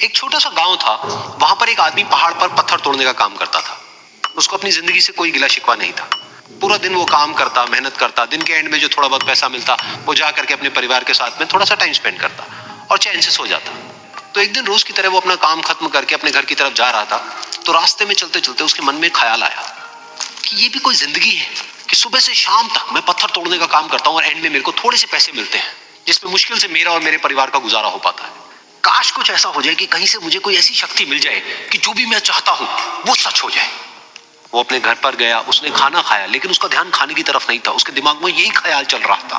एक छोटा सा गांव था। वहां पर एक आदमी पहाड़ पर पत्थर तोड़ने का काम करता था। उसको अपनी जिंदगी से कोई गिला शिकवा नहीं था। पूरा दिन वो काम करता, मेहनत करता। दिन के एंड में जो थोड़ा बहुत पैसा मिलता वो जा करके अपने परिवार के साथ में थोड़ा सा टाइम स्पेंड करता और चैन से सो जाता। तो एक दिन रोज की तरह वो अपना काम खत्म करके अपने घर की तरफ जा रहा था। तो रास्ते में चलते चलते उसके मन में ख्याल आया कि ये भी कोई जिंदगी है कि सुबह से शाम तक मैं पत्थर तोड़ने का काम करता हूँ और एंड में मेरे को थोड़े से पैसे मिलते हैं, जिसमें मुश्किल से मेरा और मेरे परिवार का गुजारा हो पाता है। काश कुछ ऐसा हो जाए कि कहीं से मुझे कोई ऐसी शक्ति मिल जाए कि जो भी मैं चाहता हूं वो सच हो जाए। वो अपने घर पर गया, उसने खाना खाया, लेकिन उसका ध्यान खाने की तरफ नहीं था। उसके दिमाग में यही ख्याल चल रहा था।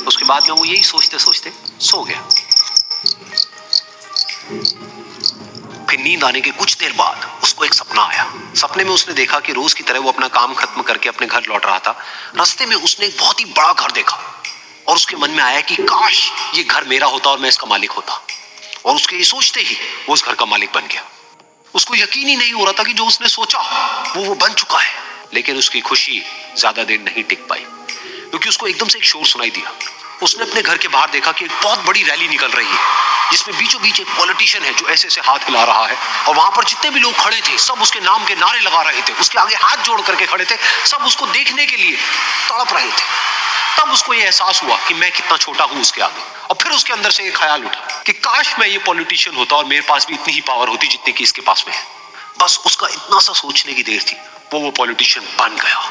उसके बाद में वो यही सोचते सोचते सो गया। फिर नींद आने के कुछ देर बाद उसको एक सपना आया। सपने में उसने देखा कि रोज की तरह वो अपना काम खत्म करके अपने घर लौट रहा था। रास्ते में उसने एक बहुत ही बड़ा घर देखा और उसके मन में आया कि काश ये घर मेरा होता और मैं इसका मालिक होता। और उसके ये सोचते ही वो उस घर का मालिक बन गया। उसको यकीन ही नहीं हो रहा था कि जो उसने सोचा वो बन चुका है। लेकिन उसकी खुशी ज्यादा देर नहीं टिक पाई, क्योंकि उसको एकदम से एक शोर सुनाई दिया। उसने अपने घर के बाहर देखा कि एक बहुत बड़ी रैली निकल रही है, जिसमें बीचों बीच एक पॉलिटिशियन है जो ऐसे ऐसे हाथ हिला रहा है। और वहां पर जितने भी लोग खड़े थे सब उसके नाम के नारे लगा रहे थे। उसके आगे हाथ जोड़ करके खड़े थे। सब उसको देखने के लिए तड़प रहे थे। तब उसको ये एहसास हुआ कि मैं कितना छोटा हूं उसके आगे। और फिर उसके अंदर से एक ख्याल उठा कि काश मैं ये पॉलिटिशियन होता और मेरे पास भी इतनी ही पावर होती जितनी कि इसके पास में है। बस उसका इतना सा सोचने की देर थी, वो पॉलिटिशियन बन गया।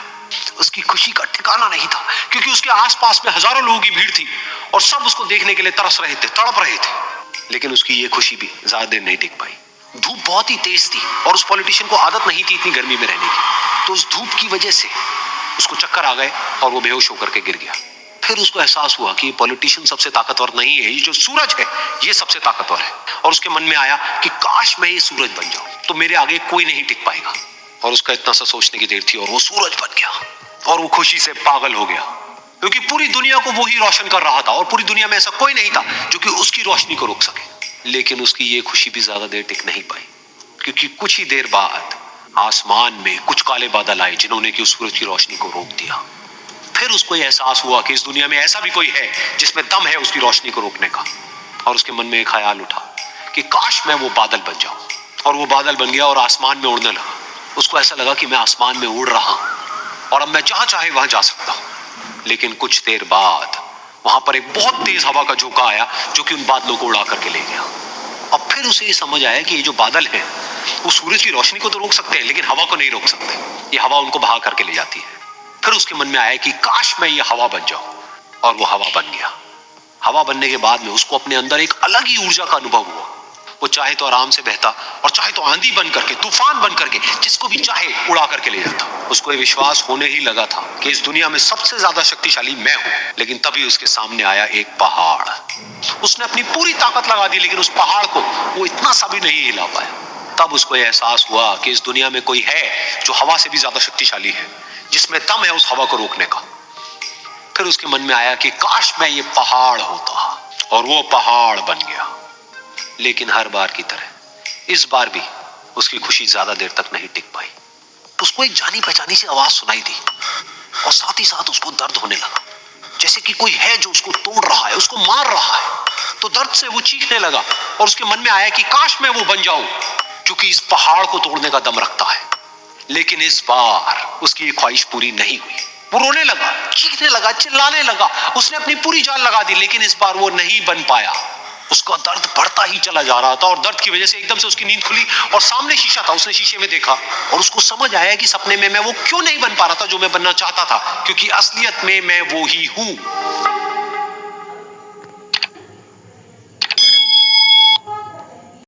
उसकी खुशी का ठिकाना नहीं था, क्योंकि उसके आसपास में हजारों लोगों की भीड़ थी और सब उसको देखने के लिए तरस रहे थे, तड़प रहे थे। लेकिन उसकी ये खुशी भी ज्यादा देर नहीं टिक पाई। धूप बहुत ही तेज थी और उस पॉलिटिशियन को आदत नहीं थी इतनी गर्मी में रहने की। तो उस धूप की वजह से उसको चक्कर आ गए और वो बेहोश होकर के गिर गया। फिर उसको एहसास हुआ कि पॉलिटिशियन सबसे ताकतवर नहीं है, ये जो सूरज है ये सबसे ताकतवर है। और उसके मन में आया कि काश मैं ये सूरज बन जाऊं तो मेरे आगे कोई नहीं टिक पाएगा। और उसका इतना सा सोचने की देर थी और वो सूरज बन गया। और वो खुशी से पागल हो गया, क्योंकि पूरी दुनिया को वो ही रोशन कर रहा था और पूरी दुनिया में ऐसा कोई नहीं था जो कि उसकी रोशनी को रोक सके। लेकिन उसकी ये खुशी भी ज्यादा देर टिक नहीं पाई, क्योंकि कुछ ही देर बाद आसमान में कुछ काले बादल आए जिन्होंने कि उस सूरज की रोशनी को रोक दिया। फिर उसको यह एहसास हुआ कि इस दुनिया में ऐसा भी कोई है जिसमें दम है उसकी रोशनी को रोकने का। और उसके मन में एक ख्याल उठा कि काश मैं वो बादल बन जाऊं। और वो बादल बन गया और आसमान में उड़ने लगा। उसको ऐसा लगा कि मैं आसमान में उड़ रहा हूं और अब मैं जहां चाहे वहां जा सकता हूं। लेकिन कुछ देर बाद वहां पर एक बहुत तेज हवा का झोंका आया जो कि उन बादलों को उड़ा करके ले गया। अब फिर उसे ये समझ आया कि ये जो बादल हैं वो सूरज की रोशनी को तो रोक सकते हैं, लेकिन हवा को नहीं रोक सकते। ये हवा उनको बहा करके ले जाती है। फिर उसके मन में आया कि काश मैं ये हवा बन जाऊं। और वो हवा बन गया। हवा बनने के बाद में उसको अपने अंदर एक अलग ही ऊर्जा का अनुभव हुआ। वो चाहे तो आराम से बहता और चाहे तो आंधी बन करके, तूफान बन करके, जिसको भी चाहे उड़ा करके ले जाता। उसको ये विश्वास होने ही लगा था कि इस दुनिया में सबसे ज्यादा शक्तिशाली मैं हूं। लेकिन तभी उसके सामने आया एक पहाड़। उसने अपनी पूरी ताकत लगा दी, लेकिन उस पहाड़ को वो इतना सा भी नहीं हिला पाया। तब उसको यह एहसास हुआ कि इस दुनिया में कोई है जो हवा से भी ज्यादा शक्तिशाली है, जिसमें दम है उस हवा को रोकने का। फिर उसके मन में आया कि काश मैं ये पहाड़ होता, और वो पहाड़ बन गया। लेकिन हर बार की तरह इस बार भी उसकी खुशी ज्यादा देर तक नहीं टिक पाई। उसको एक जानी पहचानी सी आवाज सुनाई दी और साथ ही साथ उसको दर्द होने लगा, जैसे कि कोई है जो उसको तोड़ रहा है, उसको मार रहा है। तो दर्द से वो चीखने लगा और उसके मन में आया कि काश मैं वो बन जाऊं क्योंकि इस पहाड़ को तोड़ने का दम रखता है। लेकिन इस बार उसकी ये ख्वाहिश पूरी नहीं हुई। वो रोने लगा, चीखने लगा, चिल्लाने लगा। उसने अपनी पूरी जान लगा दी, लेकिन इस बार वो नहीं बन पाया। उसका दर्द बढ़ता ही चला जा रहा था और दर्द की वजह से एकदम से उसकी नींद खुली और सामने शीशा था। उसने शीशे में देखा और उसको समझ आया कि सपने में मैं वो क्यों नहीं बन पा रहा था जो मैं बनना चाहता था, क्योंकि असलियत में मैं वो ही हूं।